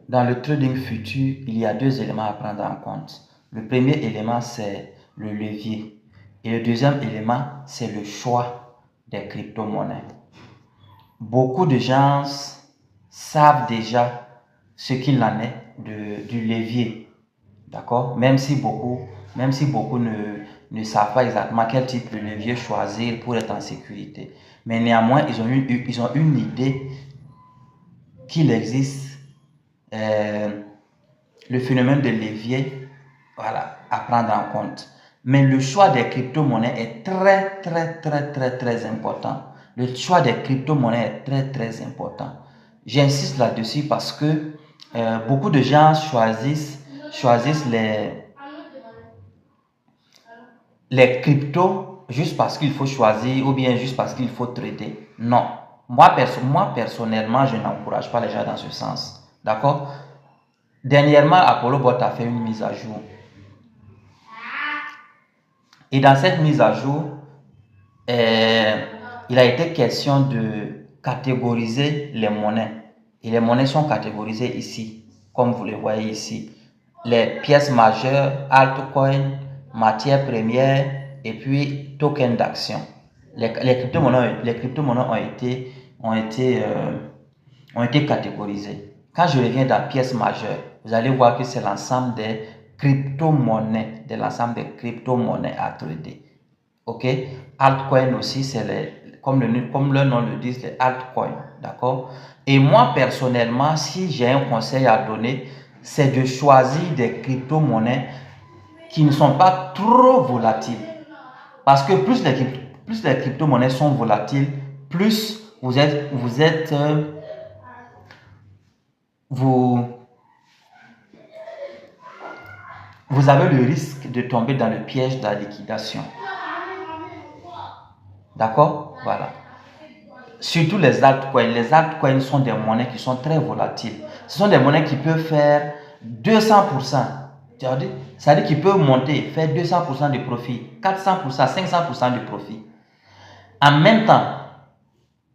dans le trading futur, il y a deux éléments à prendre en compte. Le premier élément, c'est le levier. Et le deuxième élément, c'est le choix des crypto-monnaies. Beaucoup de gens savent déjà ce qu'il en est du levier. D'accord? Même si beaucoup ne savent pas exactement quel type de levier choisir pour être en sécurité. Mais néanmoins, ils ont une idée qu'il existe le phénomène de levier, voilà, à prendre en compte. Mais le choix des crypto-monnaies est très important. Le choix des crypto-monnaies est très important. J'insiste là-dessus parce que beaucoup de gens choisissent les cryptos juste parce qu'il faut choisir ou bien juste parce qu'il faut trader. Non. Moi personnellement, je n'encourage pas les gens dans ce sens. D'accord? Dernièrement, Apollo Bot a fait une mise à jour. Et dans cette mise à jour, il a été question de catégoriser les monnaies. Et les monnaies sont catégorisées ici, comme vous les voyez ici. Les pièces majeures, altcoins, matières premières et puis tokens d'action. Les crypto-monnaies ont été catégorisées. Quand je reviens dans pièces majeures, vous allez voir que c'est l'ensemble des crypto-monnaies, à trader. Ok? Altcoin aussi, c'est comme le nom le dit, c'est altcoin. D'accord? Et moi, personnellement, si j'ai un conseil à donner, c'est de choisir des crypto-monnaies qui ne sont pas trop volatiles. Parce que plus les crypto-monnaies sont volatiles, plus vous avez le risque de tomber dans le piège de la liquidation. D'accord? Voilà. Surtout les altcoins. Les altcoins sont des monnaies qui sont très volatiles. Ce sont des monnaies qui peuvent faire 200%. C'est-à-dire qu'ils peuvent monter, faire 200% de profit, 400%, 500% de profit. En même temps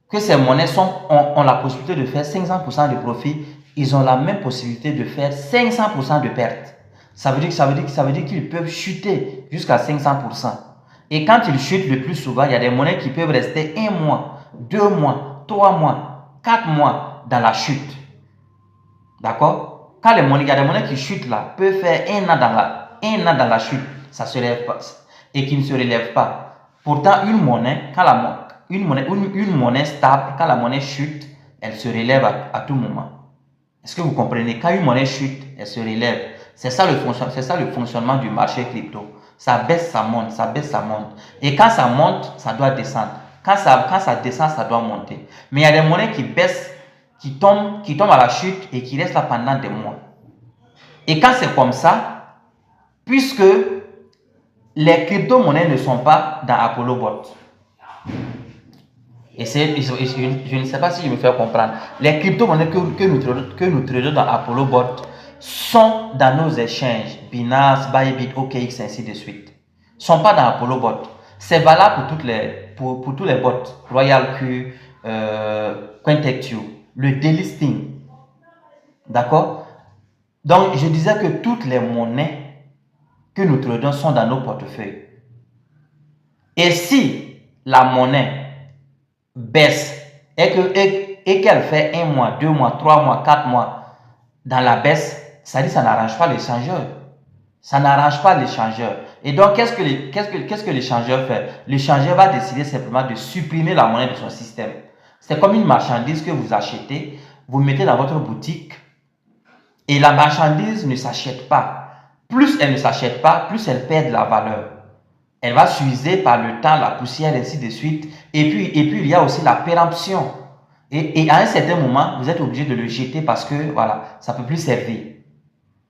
que ces monnaies ont la possibilité de faire 500% de profit, ils ont la même possibilité de faire 500% de perte. Ça veut dire qu'ils peuvent chuter jusqu'à 500%. Et quand ils chutent le plus souvent, il y a des monnaies qui peuvent rester 1 mois, 2 mois, 3 mois, 4 mois dans la chute. D'accord? Quand il y a des monnaies qui chutent là, peuvent faire 1 an dans la chute, ça se relève pas, et qui ne se relève pas. Pourtant, une monnaie stable, quand la monnaie chute, elle se relève à tout moment. Est-ce que vous comprenez? Quand une monnaie chute, elle se relève. C'est ça le fonctionnement du marché crypto. Ça baisse, ça monte, ça baisse, ça monte. Et quand ça monte, ça doit descendre. Quand ça descend, ça doit monter. Mais il y a des monnaies qui baissent, qui tombent à la chute et qui restent là pendant des mois. Et quand c'est comme ça, puisque les crypto-monnaies ne sont pas dans Apollo Bot. Et je ne sais pas si je me fais comprendre. Les crypto-monnaies que nous tradons dans Apollo Bot sont dans nos échanges, Binance, Bybit, OKX, ainsi de suite. Ne sont pas dans Apollo Bot. C'est valable pour tous les bots. RoyalQ, CoinTechTube, le delisting. D'accord? Donc, je disais que toutes les monnaies que nous tradons sont dans nos portefeuilles. Et si la monnaie baisse et qu'elle fait 1 mois, 2 mois, 3 mois, 4 mois dans la baisse, ça dit ça n'arrange pas l'échangeur. Ça n'arrange pas l'échangeur. Et donc, qu'est-ce que l'échangeur fait? L'échangeur va décider simplement de supprimer la monnaie de son système. C'est comme une marchandise que vous achetez, vous mettez dans votre boutique et la marchandise ne s'achète pas. Plus elle ne s'achète pas, plus elle perd de la valeur. Elle va s'user par le temps, la poussière, ainsi de suite. Et puis il y a aussi la péremption. Et à un certain moment, vous êtes obligé de le jeter parce que, voilà, ça ne peut plus servir.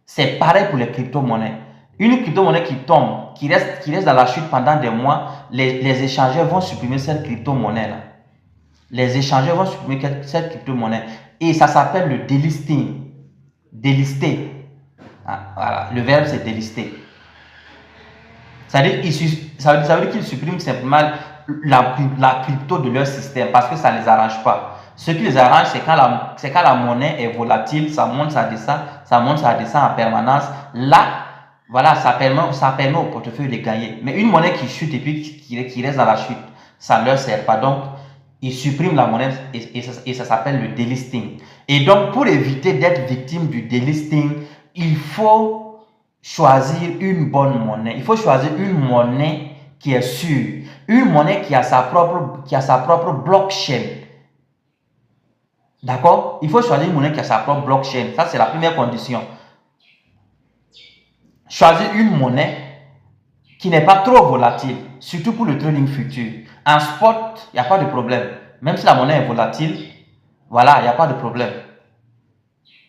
C'est pareil pour les crypto-monnaies. Une crypto-monnaie qui tombe, qui reste dans la chute pendant des mois, les échangeurs vont supprimer cette crypto-monnaie-là. Les échangeurs vont supprimer cette crypto-monnaie. Et ça s'appelle le delisting. Délister. Ah, voilà, le verbe c'est délister. Ça veut dire qu'ils suppriment simplement la crypto de leur système parce que ça ne les arrange pas. Ce qui les arrange, c'est quand la monnaie est volatile, ça monte, ça descend en permanence. Là, voilà, ça permet au portefeuille de gagner. Mais une monnaie qui chute et puis qui reste dans la chute, ça ne leur sert pas. Donc, ils suppriment la monnaie et ça s'appelle le delisting. Et donc, pour éviter d'être victime du delisting, il faut choisir une bonne monnaie. Il faut choisir une monnaie qui est sûre. Une monnaie qui a sa propre blockchain. D'accord? Il faut choisir une monnaie qui a sa propre blockchain. Ça, c'est la première condition. Choisir une monnaie qui n'est pas trop volatile, surtout pour le trading futur. En spot, il n'y a pas de problème. Même si la monnaie est volatile, voilà, il n'y a pas de problème.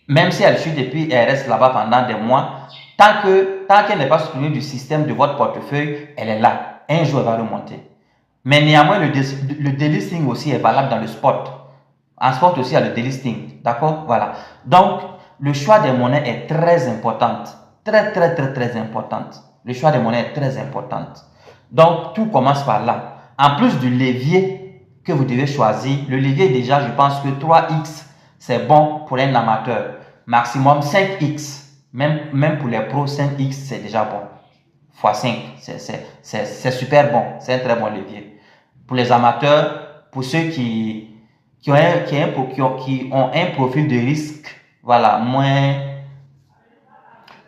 Même si elle chute et puis elle reste là-bas pendant des mois, tant qu'elle n'est pas supprimée du système de votre portefeuille, elle est là. Un jour, elle va remonter. Mais néanmoins, le delisting aussi est valable dans le spot. En spot aussi, il y a le delisting. D'accord? Voilà. Donc, le choix des monnaies est très importante. Très importante. Le choix des monnaies est très importante. Donc, tout commence par là. En plus du levier que vous devez choisir, le levier déjà, je pense que 3x, c'est bon pour un amateur. Maximum 5x. Même pour les pros, 5x, c'est déjà bon. X 5, c'est super bon. C'est un très bon levier. Pour les amateurs, pour ceux qui ont un profil de risque, voilà, moins,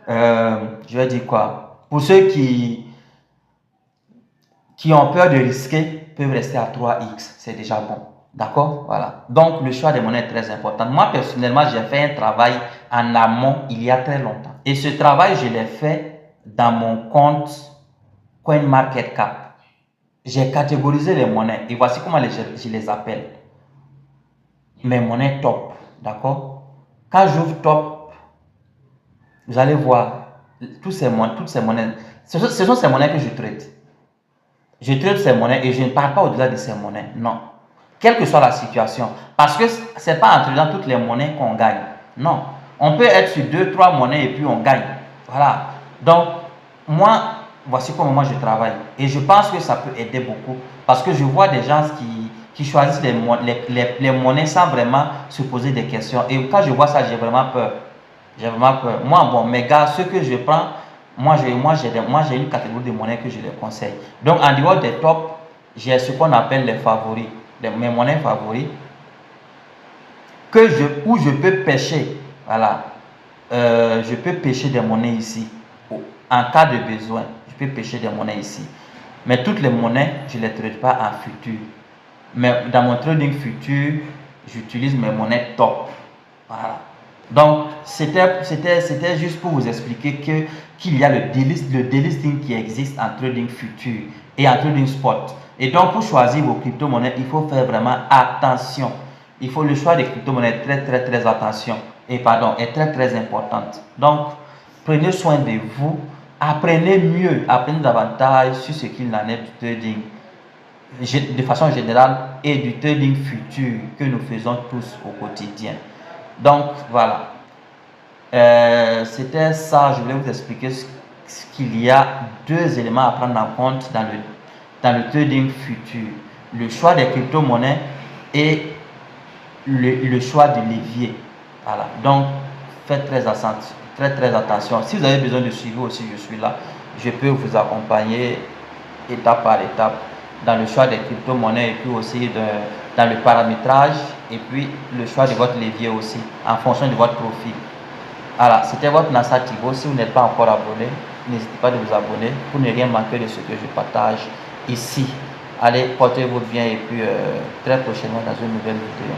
je vais dire quoi, pour ceux qui ont peur de risquer, peuvent rester à 3x, c'est déjà bon, d'accord, voilà. Donc, le choix des monnaies est très important. Moi, personnellement, j'ai fait un travail en amont il y a très longtemps. Et ce travail, je l'ai fait dans mon compte CoinMarketCap. J'ai catégorisé les monnaies et voici comment je les appelle. Mes monnaies top, d'accord? Quand j'ouvre top, vous allez voir toutes ces monnaies. Ce sont ces monnaies que je traite. Je traite ces monnaies et je ne parle pas au-delà de ces monnaies. Non. Quelle que soit la situation. Parce que ce n'est pas en traitant toutes les monnaies qu'on gagne. Non. On peut être sur 2, 3 monnaies et puis on gagne. Voilà. Donc, moi, voici comment moi je travaille. Et je pense que ça peut aider beaucoup. Parce que je vois des gens qui choisissent les monnaies sans vraiment se poser des questions. Et quand je vois ça, j'ai vraiment peur. J'ai vraiment peur. Moi, bon, mes gars, ce que je prends, moi j'ai une catégorie de monnaies que je les conseille. Donc, en dehors des tops, j'ai ce qu'on appelle les favoris, mes monnaies favoris, où je peux pêcher. Voilà. Je peux pêcher des monnaies ici. En cas de besoin, je peux pêcher des monnaies ici. Mais toutes les monnaies, je ne les trade pas en futur. Mais dans mon trading futur, j'utilise mes monnaies top. Voilà. Donc, c'était juste pour vous expliquer qu'il y a le delisting qui existe en trading futur et en trading spot. Et donc, pour choisir vos crypto-monnaies, il faut faire vraiment attention. Il faut le choix des crypto-monnaies très attention. Et pardon, est très importante. Donc, prenez soin de vous. Apprenez mieux, apprenez davantage sur ce qu'il en est du trading de façon générale et du trading futur que nous faisons tous au quotidien. Donc voilà, c'était ça. Je voulais vous expliquer qu'il y a deux éléments à prendre en compte dans le trading futur: le choix des crypto-monnaies et le choix du levier. Voilà, donc faites très attention. Si vous avez besoin de suivi aussi, je suis là. Je peux vous accompagner étape par étape dans le choix des crypto-monnaies et puis aussi dans le paramétrage et puis le choix de votre levier aussi en fonction de votre profil. Voilà, c'était votre Nassa Thibaut. Si vous n'êtes pas encore abonné, n'hésitez pas de vous abonner pour ne rien manquer de ce que je partage ici. Allez, portez-vous bien et puis très prochainement dans une nouvelle vidéo.